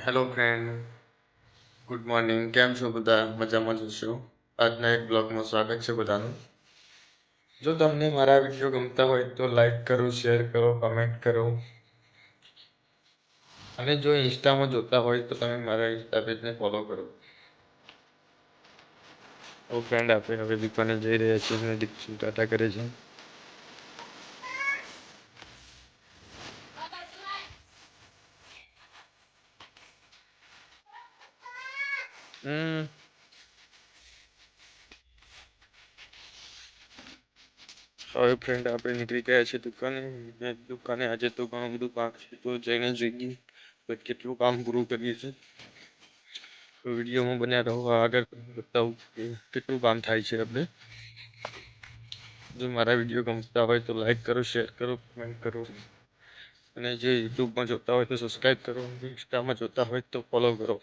Hello friend, good morning. કેમ છો બધા? મજામાં જશો. આજના એક બ્લોગમાં સ્વાગત છે બધાનું. જો તમને મારા વિડીયો ગમતા હોય તો લાઈક કરો, શેર કરો, કમેન્ટ કરો. અને જો ઇન્સ્ટામાં જોતા હોય તો તમે મારા ઇન્સ્ટા પેજને ફોલો કરો. ઓ ફ્રેન્ડ, આપણે હવે દુકાને જઈ રહ્યા છીએ અને દીક્ષુ ટાટા કરે છે. હવે ફ્રેન્ડ આપણે નીકળી ગયા છે દુકાને આજે તો ઘણું બધું કામ છે, તો જઈને જોઈએ કેટલું કામ પૂરું કરીએ છીએ. વિડીયોમાં બન્યા રહો, આગળ બતાવું કે કેટલું કામ થાય છે આપણે. જો મારા વિડીયો ગમતા હોય તો લાઈક કરો, શેર કરો, કમેન્ટ કરો. અને જે યુટ્યુબમાં જોતા હોય તો સબસ્ક્રાઈબ કરો, ઇન્સ્ટામાં જોતા હોય તો ફોલો કરો.